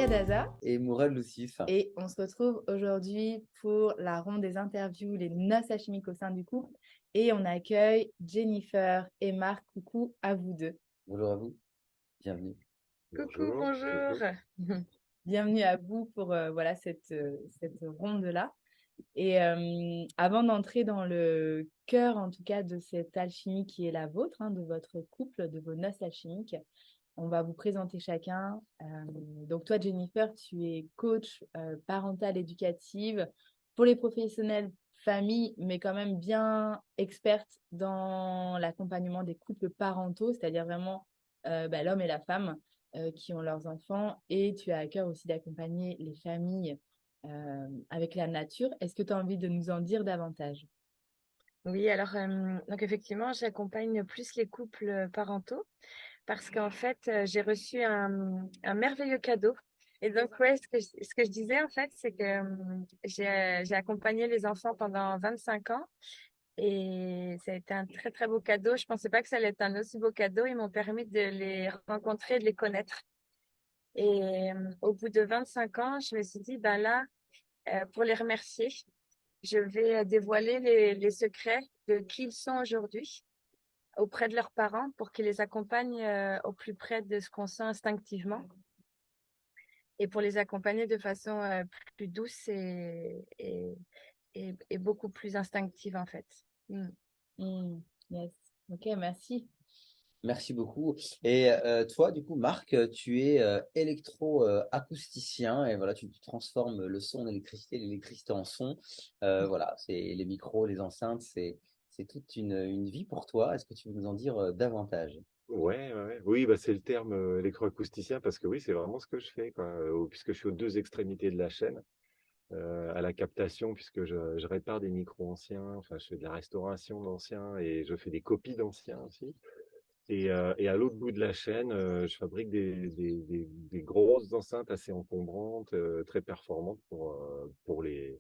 Daza Et Mourad Lucif. et on se retrouve aujourd'hui pour la ronde des interviews, les noces alchimiques au sein du couple. Et on accueille Jennifer et Marc. Coucou à vous deux. Bonjour à vous, bienvenue. Coucou, Bonjour. bonjour. Bienvenue à vous pour voilà, cette ronde-là. Et avant d'entrer dans le cœur, en tout cas, de cette alchimie qui est la vôtre, de votre couple, de vos noces alchimiques, on va vous présenter chacun. Donc toi, Jennifer, tu es coach parentale éducative pour les professionnels famille, mais quand même bien experte dans l'accompagnement des couples parentaux, c'est-à-dire vraiment l'homme et la femme qui ont leurs enfants. Et tu as à cœur aussi d'accompagner les familles avec la nature. Est-ce que tu as envie de nous en dire davantage? Oui, alors donc effectivement, j'accompagne plus les couples parentaux parce qu'en fait, j'ai reçu un merveilleux cadeau. Et donc, ouais, ce que je disais en fait, c'est que j'ai accompagné les enfants pendant 25 ans et ça a été un très très beau cadeau. Je pensais pas que ça allait être un aussi beau cadeau. Ils m'ont permis de les rencontrer, de les connaître. Et au bout de 25 ans, je me suis dit, ben là, pour les remercier, je vais dévoiler les secrets de qui ils sont aujourd'hui auprès de leurs parents pour qu'ils les accompagnent au plus près de ce qu'on sent instinctivement et pour les accompagner de façon plus douce et beaucoup plus instinctive en fait. Yes. Ok, merci. Merci beaucoup. Et toi, du coup, Marc, tu es électro-acousticien et voilà, tu transformes le son en électricité, l'électricité en son. Voilà, c'est les micros, les enceintes, c'est toute une vie pour toi. Est-ce que tu veux nous en dire davantage? Ouais. Oui, bah, c'est le terme électroacousticien parce que oui, c'est vraiment ce que je fais, quoi. Puisque je suis aux deux extrémités de la chaîne, à la captation, puisque je répare des micros anciens, enfin, je fais de la restauration d'anciens et je fais des copies d'anciens aussi. Et à l'autre bout de la chaîne, je fabrique des grosses enceintes assez encombrantes, très performantes pour les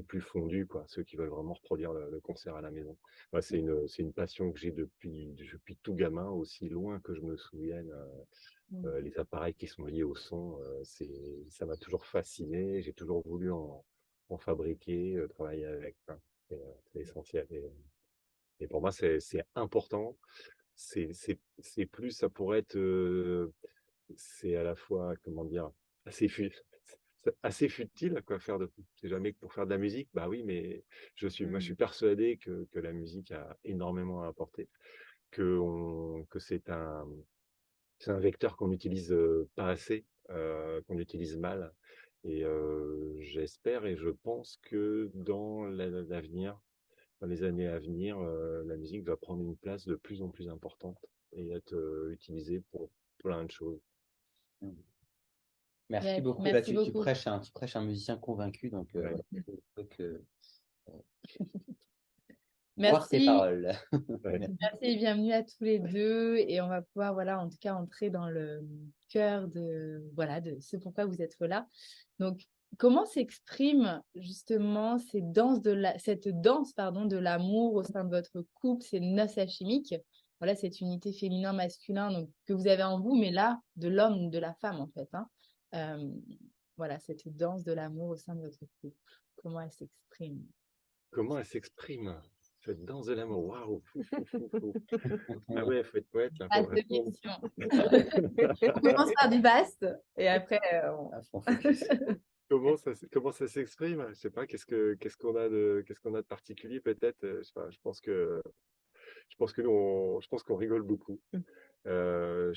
plus fondus, quoi, ceux qui veulent vraiment reproduire le concert à la maison. Bah, c'est une passion que j'ai depuis tout gamin, aussi loin que je me souvienne. Les appareils qui sont liés au son, ça m'a toujours fasciné. J'ai toujours voulu en fabriquer, travailler avec. Hein. C'est essentiel. Et pour moi, c'est important. C'est plus, ça pourrait être, c'est à la fois, comment dire, assez fu c'est assez futile, quoi, c'est jamais que pour faire de la musique. Bah oui, mais moi, je suis persuadé que la musique a énormément à apporter, que c'est un vecteur qu'on utilise pas assez, qu'on utilise mal. Et j'espère et je pense que dans les années à venir, la musique va prendre une place de plus en plus importante et être utilisée pour plein de choses. Merci Yes, beaucoup. Là, merci tu beaucoup. prêches un musicien convaincu, donc Ouais. voilà, il faut que voir tes Merci. paroles. Ouais. Merci et bienvenue à tous les deux. Et on va pouvoir, voilà, en tout cas, entrer dans le cœur de ce pourquoi vous êtes là. Donc, comment s'exprime justement cette danse, pardon, de l'amour au sein de votre couple, ces noces alchimiques? Voilà, cette unité féminin-masculin donc, que vous avez en vous, mais là, de l'homme, de la femme, en fait. Euh, voilà, cette danse de l'amour au sein de votre couple. Comment elle s'exprime? Comment elle s'exprime, cette danse de l'amour? Waouh! Ah ouais, faut être poète, là, faut Passe de répondre. questions. On commence par du vaste et après, À fond focus. Comment ça s'exprime? Je sais pas, qu'est-ce qu'on a de particulier peut-être? Je sais pas, je pense qu'on rigole beaucoup. On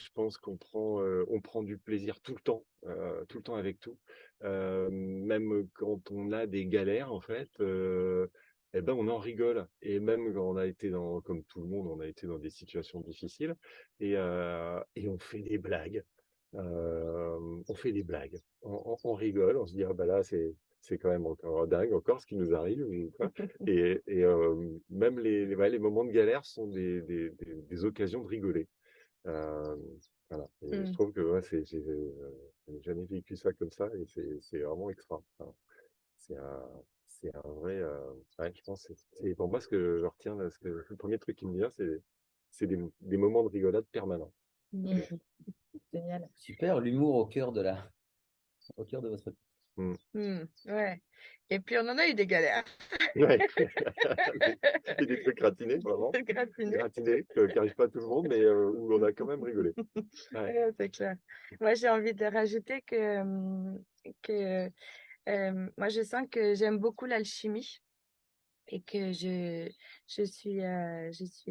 prend du plaisir tout le temps avec tout. Même quand on a des galères, en fait, eh ben, on en rigole. Et même quand comme tout le monde, on a été dans des situations difficiles et on fait des blagues. On fait des blagues. On rigole, on se dit, ah bah là, c'est quand même encore dingue, encore ce qui nous arrive. Ou quoi. Même ouais, les moments de galère sont des occasions de rigoler. Euh, voilà. Et je trouve que ouais, j'ai jamais vécu ça comme ça et c'est vraiment extra. Enfin, c'est un, c'est un vrai. Ouais, je pense que pour moi ce que je retiens, le premier truc qui me vient, c'est des moments de rigolade permanents. génial. Super, l'humour au cœur de au cœur de votre couple. Ouais. Et puis, on en a eu des galères. Ouais. Et des trucs gratinés, vraiment. Gratiné. Gratinés, qui n'arrivent pas à tout le monde, mais où on a quand même rigolé. Ouais. Ouais, c'est clair. Moi, j'ai envie de rajouter que moi, je sens que j'aime beaucoup l'alchimie et que je suis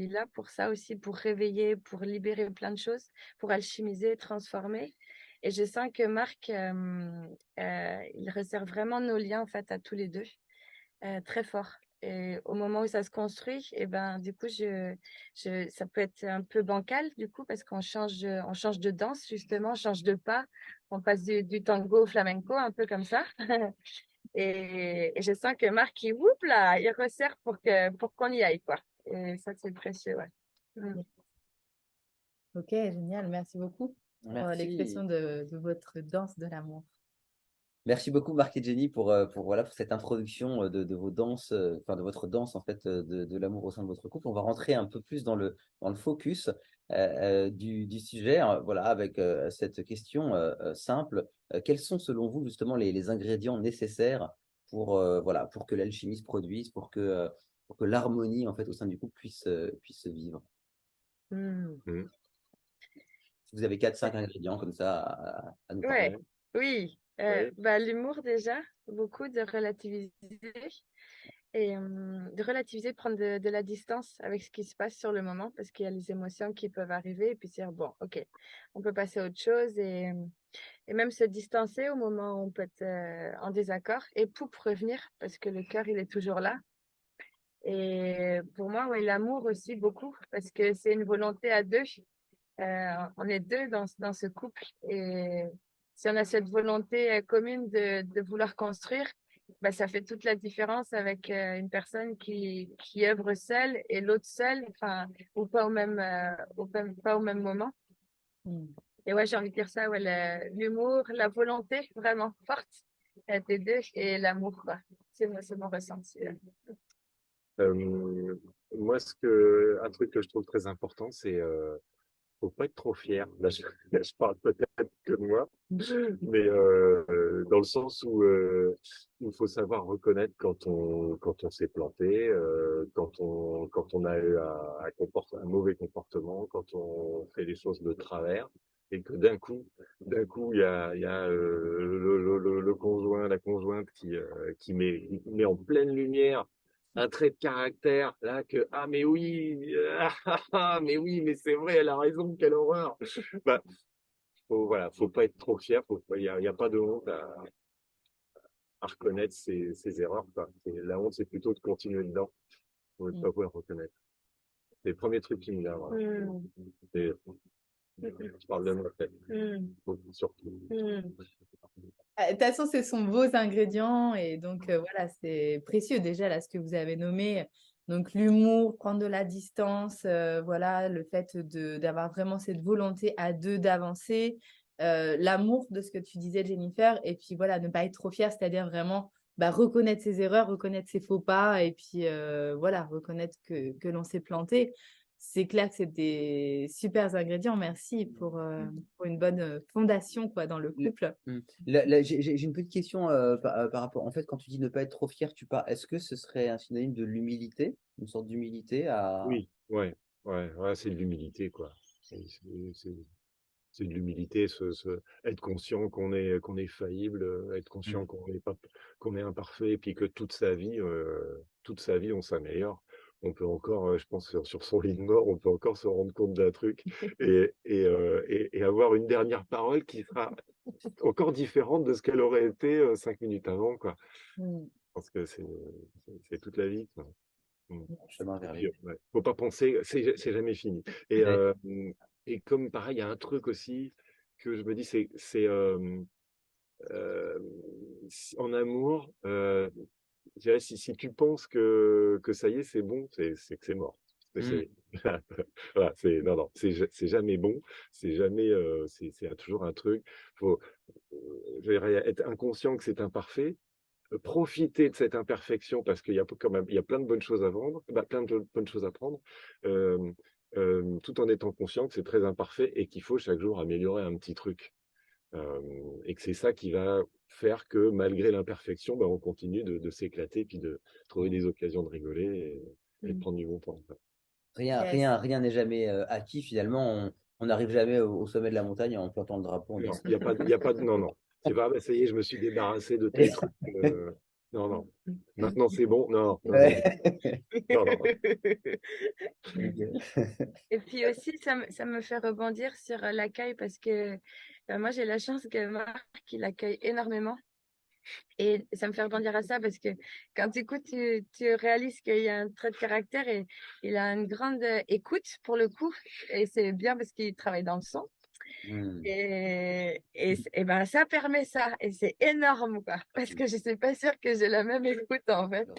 là pour ça aussi, pour réveiller, pour libérer plein de choses, pour alchimiser, transformer. Et je sens que Marc, il resserre vraiment nos liens en fait à tous les deux, très fort. Et au moment où ça se construit, et ben du coup, ça peut être un peu bancal du coup parce on change de danse justement, on change de pas, on passe du tango au flamenco, un peu comme ça. Et je sens que Marc, il resserre pour qu'on y aille, quoi. Et ça, c'est précieux, ouais. Ok, génial. Merci beaucoup pour Merci. l'expression de votre danse de l'amour. Merci beaucoup Marc et Jenny voilà, pour cette introduction de vos danses, enfin de votre danse en fait de l'amour au sein de votre couple. On va rentrer un peu plus dans le focus du sujet, hein, voilà, avec cette question simple. Quels sont selon vous justement les ingrédients nécessaires voilà, pour que l'alchimie se produise, pour que l'harmonie en fait au sein du couple puisse se vivre? Mm. Si vous avez 4-5 ingrédients comme ça à nous partager. Ouais, oui. Ouais. L'humour déjà, beaucoup de relativiser et de relativiser, prendre de la distance avec ce qui se passe sur le moment parce qu'il y a les émotions qui peuvent arriver et puis dire bon, ok, on peut passer à autre chose et même se distancer au moment où on peut être en désaccord et pour revenir parce que le cœur il est toujours là. Et pour moi, oui, l'amour aussi beaucoup parce que c'est une volonté à deux. On est deux dans ce couple et si on a cette volonté commune de vouloir construire, bah, ça fait toute la différence avec une personne qui œuvre seule et l'autre seule, enfin, ou pas pas au même moment. Et ouais, j'ai envie de dire ça, ouais, l'humour, la volonté vraiment forte des deux et l'amour, quoi. C'est mon ressenti. Euh, Moi, un truc que je trouve très important, c'est faut pas être trop fier. Là, je parle peut-être que de moi, mais dans le sens où il faut savoir reconnaître quand on s'est planté, quand on a eu un mauvais comportement, quand on fait des choses de travers, et que d'un coup, il y a le conjoint, la conjointe qui met en pleine lumière un trait de caractère là que ah mais oui mais oui mais c'est vrai elle a raison quelle horreur bah faut pas être trop fier il y a pas de honte à reconnaître ses erreurs quoi. La honte c'est plutôt de continuer dedans faut pas pouvoir reconnaître c'est le premier truc qui me vient voilà. Je parle de moi peut-être surtout De toute façon, ce sont vos ingrédients et donc voilà, c'est précieux déjà là ce que vous avez nommé. Donc l'humour, prendre de la distance, voilà, le fait d'avoir vraiment cette volonté à deux d'avancer, l'amour de ce que tu disais Jennifer, et puis voilà, ne pas être trop fier, c'est-à-dire vraiment bah, reconnaître ses erreurs, reconnaître ses faux pas, et puis voilà, reconnaître que l'on s'est planté. C'est clair que c'est des super ingrédients. Merci pour une bonne fondation quoi, dans le couple. J'ai une petite question par rapport. En fait, quand tu dis ne pas être trop fier, est-ce que ce serait un synonyme de l'humilité, une sorte d'humilité à. oui ouais c'est de l'humilité quoi c'est c'est de l'humilité, être conscient qu'on est faillible, être conscient qu'on est imparfait, et puis que toute sa vie, on s'améliore. On peut encore, je pense, sur son lit de mort, on peut encore se rendre compte d'un truc et avoir une dernière parole qui sera encore différente de ce qu'elle aurait été 5 minutes avant, quoi. Parce que c'est toute la vie, quoi. Chemin vers Puis, lui. ouais, faut pas penser, c'est jamais fini. Et comme pareil, il y a un truc aussi que je me dis, euh, en amour, je dirais, si tu penses que ça y est, c'est bon, c'est que c'est mort. Voilà, non, c'est jamais bon, c'est jamais, c'est toujours un truc. Faut, je dirais, être inconscient que c'est imparfait, profiter de cette imperfection parce qu'il y a quand même, il y a plein de bonnes choses à vendre, bah, plein de bonnes choses à prendre, tout en étant conscient que c'est très imparfait et qu'il faut chaque jour améliorer un petit truc. Et que c'est ça qui va faire que malgré l'imperfection, on continue de s'éclater, puis de trouver des occasions de rigoler et de prendre du bon temps. Yes. Rien n'est jamais acquis finalement. On n'arrive jamais au sommet de la montagne en plantant le drapeau en Non, disant il y a pas de non, non. C'est pas, ça y est, je me suis débarrassé de tel truc. Non, non. Maintenant, c'est bon. Non, non, non, Ouais. non, non. Et puis aussi, ça me fait rebondir sur l'accueil parce que moi, j'ai la chance que Marc, il accueille énormément. Et ça me fait rebondir à ça parce que quand tu écoutes, tu réalises qu'il y a un trait de caractère et il a une grande écoute pour le coup. Et c'est bien parce qu'il travaille dans le son. Hmm. Et ben, ça permet ça. Et c'est énorme, quoi. Parce que je suis pas sûre que j'ai la même écoute, en fait.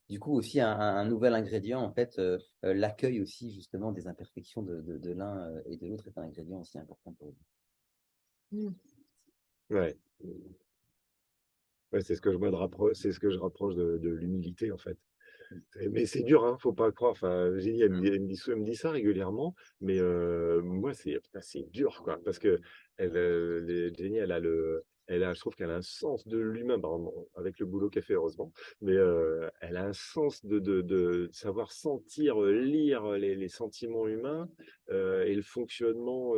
Du coup, aussi un nouvel ingrédient, en fait, l'accueil aussi justement des imperfections de l'un et de l'autre est un ingrédient aussi important pour vous. Ouais. Ouais, c'est ce que c'est ce que je rapproche de l'humilité, en fait. Mais c'est dur, hein, faut pas croire. Enfin, Jenny, elle me dit ça régulièrement, mais moi, putain, c'est dur, quoi, parce que Jenny, je trouve qu'elle a un sens de l'humain, avec le boulot qu'elle fait, heureusement, mais elle a un sens de savoir sentir, lire les sentiments humains et le fonctionnement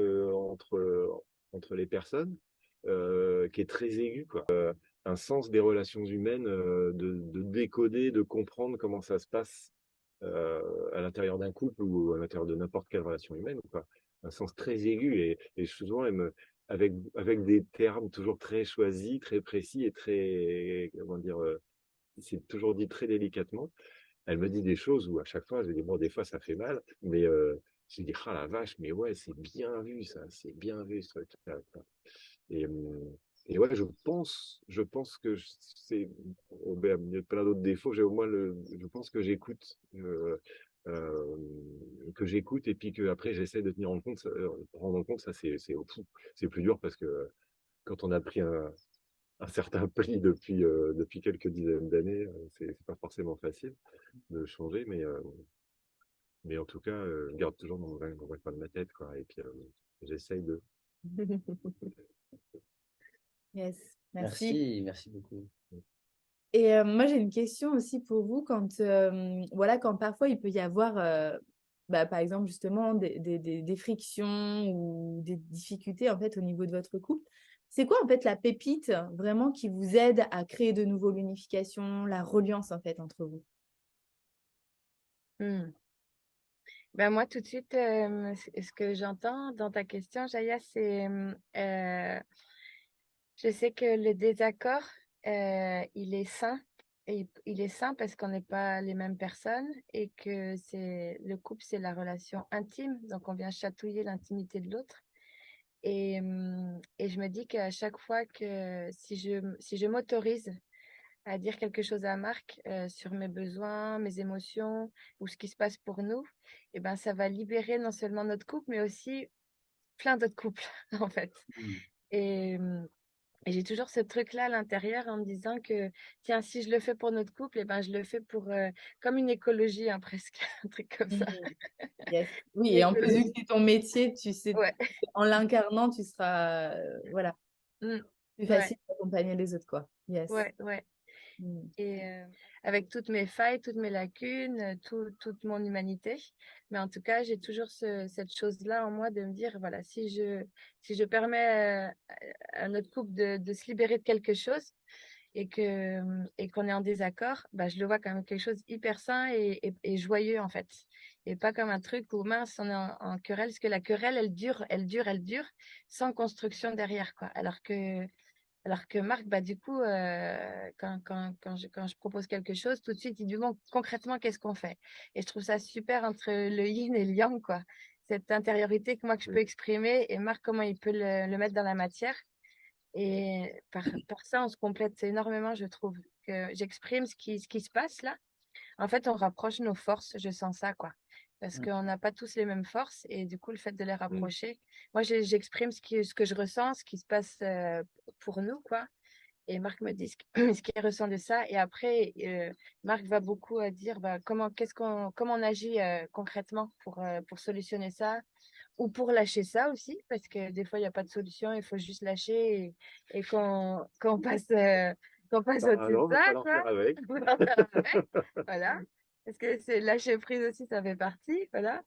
entre les personnes, qui est très aigu, quoi. Un sens des relations humaines, de décoder, de comprendre comment ça se passe à l'intérieur d'un couple ou à l'intérieur de n'importe quelle relation humaine, quoi. Un sens très aigu et souvent avec des termes toujours très choisis, très précis et très, comment dire, c'est toujours dit très délicatement. Elle me dit des choses où à chaque fois, je dis, bon, des fois ça fait mal, mais je dis, ah la vache, mais ouais, c'est bien vu ça, c'est bien vu ce truc-là. Et, et ouais, je pense que c'est, il y a plein d'autres défauts. Je pense euh, que j'écoute et puis que après j'essaie de tenir en compte, rendre en compte. Ça, c'est plus dur parce que quand on a pris un certain pli depuis quelques dizaines d'années, c'est pas forcément facile de changer, mais en tout cas, je garde toujours dans un coin de ma tête, quoi. Et puis j'essaye de. Yes, merci. Merci beaucoup. Et moi, j'ai une question aussi pour vous quand, voilà, quand parfois il peut y avoir, par exemple, justement, des frictions ou des difficultés en fait au niveau de votre couple. C'est quoi en fait la pépite vraiment qui vous aide à créer de nouveau l'unification, la reliance en fait entre vous? Hmm. Ben moi, tout de suite, ce que j'entends dans ta question, Jaya, c'est je sais que le désaccord, il est sain. Et il est sain parce qu'on n'est pas les mêmes personnes et que le couple, c'est la relation intime. Donc, on vient chatouiller l'intimité de l'autre. Et je me dis qu'à chaque fois que si je m'autorise à dire quelque chose à Marc sur mes besoins, mes émotions ou ce qui se passe pour nous, et ben, ça va libérer non seulement notre couple, mais aussi plein d'autres couples, en fait. Hmm. Et, et j'ai toujours ce truc-là à l'intérieur en me disant que, tiens, si je le fais pour notre couple, et ben, je le fais pour, comme une écologie, hein, presque, un truc comme ça. Yes. Oui, Une et en plus, vu écologie. que c'est ton métier, tu sais, Ouais. en l'incarnant, tu seras, voilà, Mm. plus Ouais, facile d'accompagner les autres, quoi. Yes. ouais, ouais. Mm. Et avec toutes mes failles, toutes mes lacunes, toute mon humanité. Mais en tout cas, j'ai toujours cette chose-là en moi de me dire, voilà, si je permets à notre couple de se libérer de quelque chose et qu'on est en désaccord, bah, je le vois comme quelque chose hyper sain et joyeux, en fait. Et pas comme un truc où, mince, on est en querelle, parce que la querelle, elle dure, elle dure, elle dure, sans construction derrière, quoi. Alors que Marc, bah, du coup, quand je propose quelque chose, tout de suite, il dit, bon, concrètement, qu'est-ce qu'on fait? Et je trouve ça super entre le yin et le yang, quoi. Cette intériorité que moi, que je peux exprimer et Marc, comment il peut le mettre dans la matière. Et par ça, on se complète énormément, je trouve. Que j'exprime ce qui se passe là. En fait, on rapproche nos forces, je sens ça, quoi. Parce qu'on n'a pas tous les mêmes forces et du coup, le fait de les rapprocher, moi, j'exprime ce que je ressens, ce qui se passe pour nous, quoi. Et Marc me dit ce qu'il ressent de ça. Et après, Marc va beaucoup dire bah, comment on agit concrètement pour solutionner ça ou pour lâcher ça aussi, parce que des fois, il n'y a pas de solution, il faut juste lâcher et qu'on passe au-dessus de Alors, il va ça, falloir quoi. faire avec. Faut en faire avec, voilà. Parce que c'est lâcher prise aussi, ça fait partie, voilà.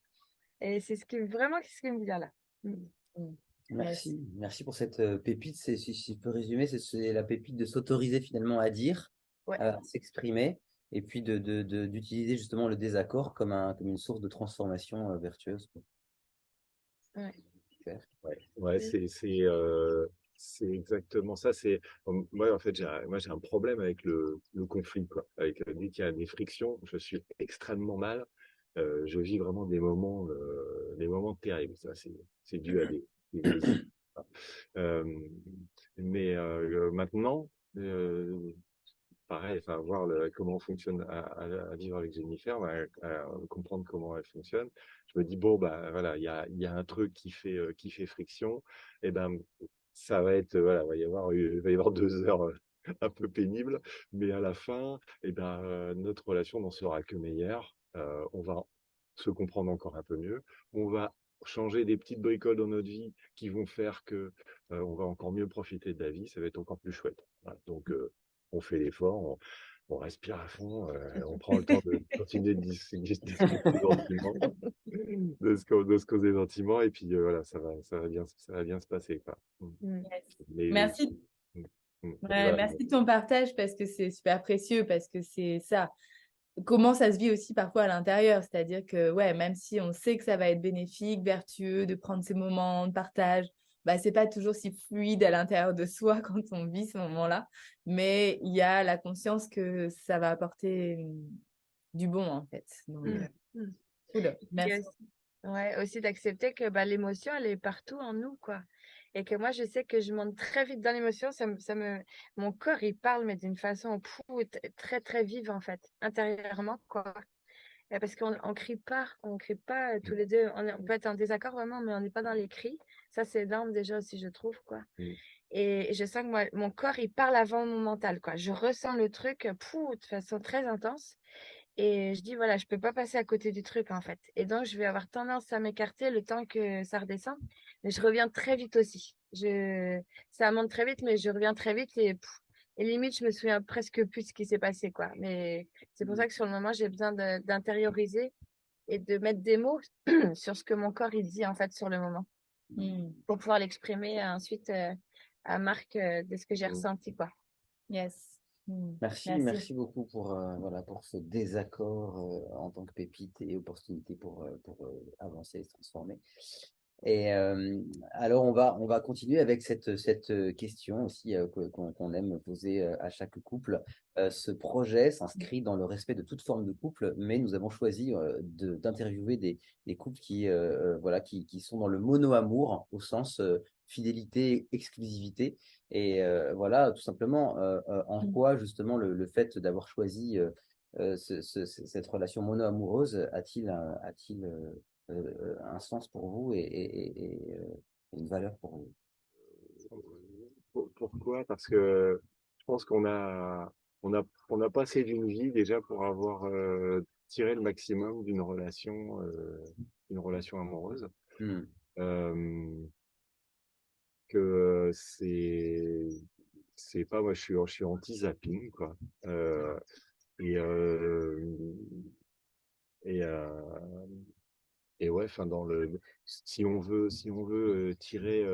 Et c'est vraiment ce qui me vient là. Mm. Mm. Merci pour cette pépite. Si je peux résumer, c'est la pépite de s'autoriser finalement à dire, Ouais. à s'exprimer, et puis d'utiliser justement le désaccord comme une source de transformation vertueuse. Ouais. Super. Ouais, c'est exactement ça. Moi, en fait, j'ai un problème avec le conflit, quoi. Dès qu'il y a des frictions, je suis extrêmement mal. Je vis vraiment des moments terribles. Ça, c'est dû à des blessures. Euh, mais maintenant, pareil, enfin, voir comment on fonctionne à vivre avec Jennifer, à comprendre comment elle fonctionne. Je me dis, bon, bah, voilà, il y a un truc qui fait friction. Et ben, ça va être, voilà, il va y avoir 2 heures un peu pénibles, mais à la fin, et ben, notre relation n'en sera que meilleure. On va se comprendre encore un peu mieux. On va changer des petites bricoles dans notre vie qui vont faire que on va encore mieux profiter de la vie. Ça va être encore plus chouette. Voilà. Donc, on fait l'effort, on respire à fond, on prend le temps de continuer de discuter gentiment, de se causer gentiment, et puis voilà, ça va bien se passer, quoi. Mm. Yes. Les- Merci. Mm, mm. Ouais, Voilà. merci de ton partage parce que c'est super précieux, parce que c'est ça. Comment ça se vit aussi parfois à l'intérieur, c'est-à-dire que ouais, même si on sait que ça va être bénéfique, vertueux, de prendre ces moments de partage, bah c'est pas toujours si fluide à l'intérieur de soi quand on vit ce moment-là, mais il y a la conscience que ça va apporter du bon en fait. Donc, Mm. Mm. cool. Puis Merci. ouais, aussi d'accepter que bah, l'émotion, elle est partout en nous, quoi. Et que moi, je sais que je monte très vite dans l'émotion. Mon corps, il parle, mais d'une façon très, très vive, en fait, intérieurement, quoi. Parce qu'on crie pas tous les deux. On peut être en désaccord vraiment, mais on n'est pas dans les cris. Ça, c'est énorme déjà aussi, je trouve, quoi. Mm. Et je sens que moi, mon corps, il parle avant mon mental, quoi. Je ressens le truc, de façon très intense. Et je dis, voilà, je peux pas passer à côté du truc, en fait. Et donc, je vais avoir tendance à m'écarter le temps que ça redescend. Mais je reviens très vite aussi. Ça monte très vite, mais je reviens très vite et limite, je me souviens presque plus de ce qui s'est passé, quoi. Mais c'est pour ça que sur le moment, j'ai besoin d'intérioriser et de mettre des mots sur ce que mon corps, il dit, en fait, sur le moment. Pour pouvoir l'exprimer ensuite à Marc de ce que j'ai ressenti, quoi. Yes. Merci, merci beaucoup pour, voilà, pour ce désaccord en tant que pépite et opportunité pour avancer et se transformer. Et alors, on va continuer avec cette question aussi qu'on aime poser à chaque couple. Ce projet s'inscrit dans le respect de toute forme de couple, mais nous avons choisi d'interviewer des couples voilà, qui sont dans le mono-amour au sens fidélité, exclusivité. Et voilà, tout simplement, en quoi justement le fait d'avoir choisi cette relation mono-amoureuse a-t-il un sens pour vous et une valeur pour vous? Pourquoi? Parce que je pense on a passé d'une vie déjà pour avoir tiré le maximum d'une relation amoureuse. Hmm. Que c'est pas, moi je suis anti-zapping, quoi. Et et et ouais, enfin si on veut tirer,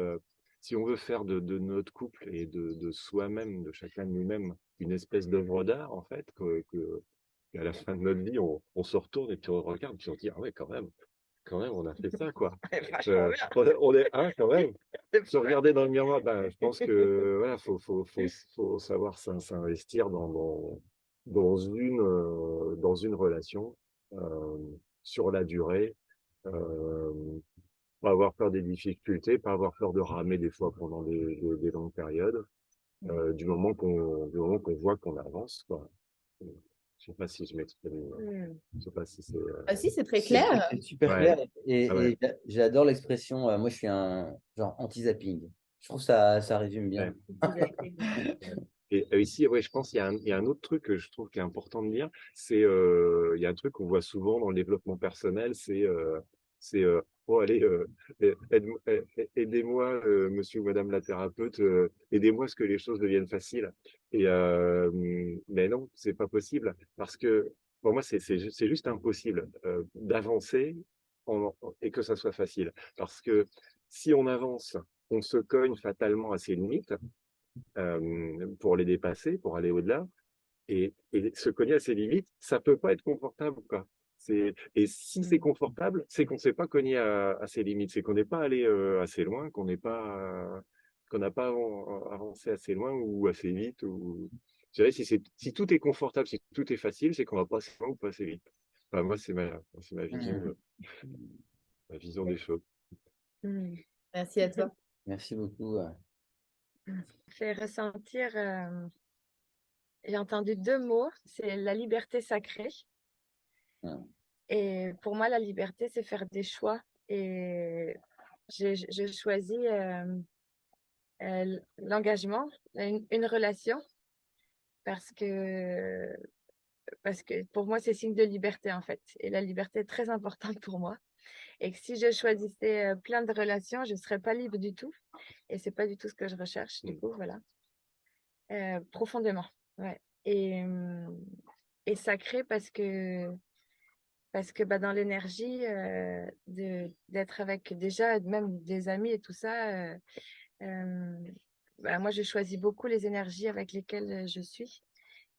si on veut faire de notre couple et de soi-même, de chacun de nous-mêmes, une espèce d'œuvre d'art, en fait, qu'à la fin de notre vie, on se retourne et puis on regarde, puis on se dit, ah ouais, quand même, on a fait ça, quoi. Vachement bien. On est un, quand même. Se regarder dans le miroir, ben, je pense que voilà, faut savoir s'investir dans une relation euh, sur la durée. Euh, Pas avoir peur des difficultés, pas avoir peur de ramer des fois pendant des longues périodes, du moment qu'on voit qu'on avance, quoi. Je sais pas si je m'exprime. Je sais pas si c'est. Ah si, c'est très clair. C'est super Ouais. clair Ah ouais. et j'adore l'expression. Moi, je suis un genre anti-zapping. Je trouve ça résume bien. Et ici, ouais, je pense qu'il y a un autre truc que je trouve qui est important de dire, c'est il y a un truc qu'on voit souvent dans le développement personnel, c'est bon, allez, aidez-moi, monsieur ou madame la thérapeute, aidez-moi à ce que les choses deviennent faciles. Mais non, c'est pas possible parce que pour moi, c'est juste impossible d'avancer et que ça soit facile. Parce que si on avance, on se cogne fatalement à ses limites pour les dépasser, pour aller au-delà. Et se cogner à ses limites, ça peut pas être confortable, quoi. Et si c'est confortable, c'est qu'on s'est pas cogné à ses limites, c'est qu'on n'est pas allé assez loin, qu'on n'a pas avancé assez loin ou assez vite. Ou... Je dirais, si tout est confortable, si tout est facile, c'est qu'on va pas assez loin ou pas assez vite. Enfin, moi, c'est ma vision des choses. Merci à toi. Merci beaucoup. Fait ressentir, j'ai entendu 2 mots, c'est la liberté sacrée. Et pour moi, la liberté, c'est faire des choix. Et je choisis l'engagement, une relation, parce que pour moi, c'est signe de liberté, en fait. Et la liberté est très importante pour moi. Et que si je choisissais plein de relations, je ne serais pas libre du tout. Et c'est pas du tout ce que je recherche, du coup, voilà. Profondément, ouais. Et sacré parce que bah, dans l'énergie d'être avec déjà même des amis et tout ça, bah, moi je choisis beaucoup les énergies avec lesquelles je suis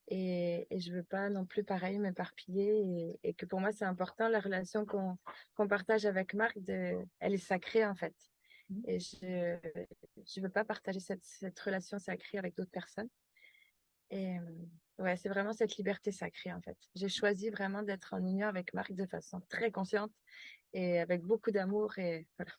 et je veux pas non plus pareil m'éparpiller et que pour moi c'est important la relation qu'on partage avec Marc, elle est sacrée en fait et je veux pas partager cette relation sacrée avec d'autres personnes. Et ouais, c'est vraiment cette liberté sacrée, en fait. J'ai choisi vraiment d'être en union avec Marc de façon très consciente et avec beaucoup d'amour. Et voilà.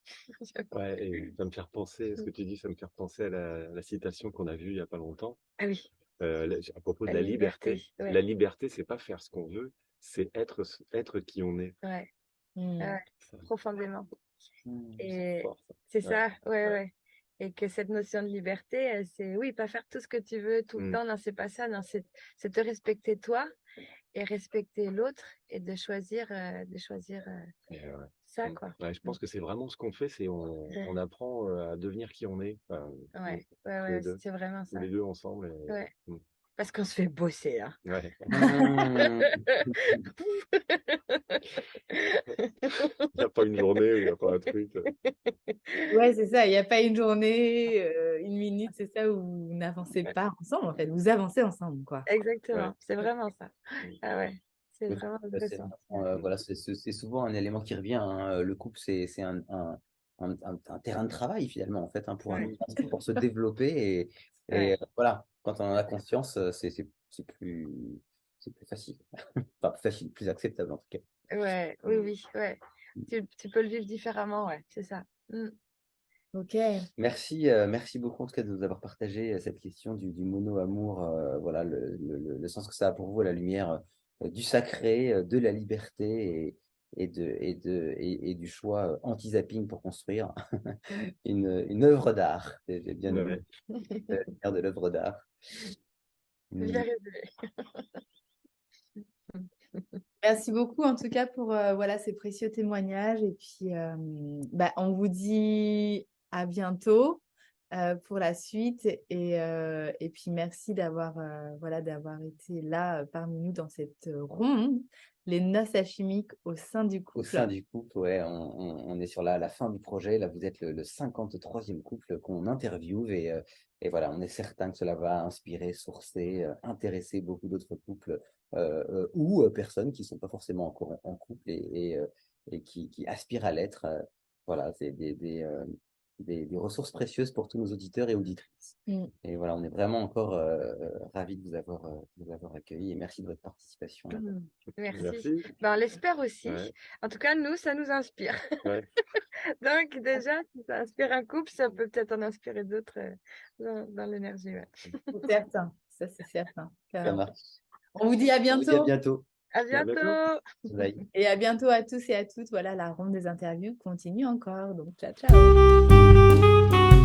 Ouais, et ça me fait repenser, ce que tu dis, ça me fait repenser à la citation qu'on a vue il y a pas longtemps, Ah oui, à propos de la la liberté. ouais. La liberté, c'est pas faire ce qu'on veut, c'est être qui on est. Ouais, ouais, Ça, profondément. c'est Et fort, ça. c'est ça, ouais. Et que cette notion de liberté, c'est oui, pas faire tout ce que tu veux tout le temps. Non, c'est pas ça. Non, c'est te respecter toi et respecter l'autre et de choisir ça, quoi. Ouais, je pense que c'est vraiment ce qu'on fait, c'est on apprend à devenir qui on est. Enfin, Ouais, tous les deux, c'est vraiment tous ça. les deux ensemble. Ouais. Parce qu'on se fait bosser, hein. Ouais. Il n'y a pas une journée où il n'y a pas un truc. Ouais, c'est ça. Il n'y a pas une journée, une minute, c'est ça, où vous n'avancez pas ensemble, en fait. Vous avancez ensemble, quoi. Exactement, Ouais. c'est vraiment ça. Ah ouais, c'est Le vraiment couple, le c'est sens. vraiment, voilà, c'est souvent un élément qui revient, hein. Le couple, c'est un terrain de travail, finalement, en fait, hein, pour un Ouais. individu, pour se développer. Et Ouais. voilà, quand on en a conscience, c'est plus facile. Enfin, plus facile, plus acceptable, en tout cas. Ouais, oui, ouais. Tu peux le vivre différemment, ouais, c'est ça. Ok. Merci beaucoup en tout cas de nous avoir partagé cette question du mono-amour, voilà, le sens que ça a pour vous, la lumière du sacré, de la liberté et du choix anti-zapping pour construire une œuvre d'art. J'ai bien aimé Ouais. faire de l'œuvre d'art. Bien résumé. Merci beaucoup, en tout cas, pour voilà, ces précieux témoignages. Et puis, bah, on vous dit à bientôt pour la suite. Et puis, merci d'avoir voilà, d'avoir été là parmi nous dans cette ronde, les noces alchimiques au sein du Au couple. sein du couple, ouais, on est sur la fin du projet. Là, vous êtes le 53e couple qu'on interviewe et voilà, on est certain que cela va inspirer, sourcer, intéresser beaucoup d'autres couples ou personnes qui ne sont pas forcément encore en couple et qui aspirent à l'être. Voilà, c'est des ressources précieuses pour tous nos auditeurs et auditrices. Et voilà, on est vraiment encore ravis de vous avoir accueillis et merci de votre participation. Merci. Ben, on l'espère aussi. Ouais. En tout cas, nous, ça nous inspire. Ouais. Donc, déjà, si ça inspire un couple, ça peut peut-être en inspirer d'autres dans l'énergie. Ouais. C'est certain, ça c'est certain. Ça marche. On vous dit à On vous dit à bientôt. bientôt. À bientôt. Bye. Et à bientôt à tous et à toutes. Voilà, la ronde des interviews continue encore. Donc, ciao, ciao.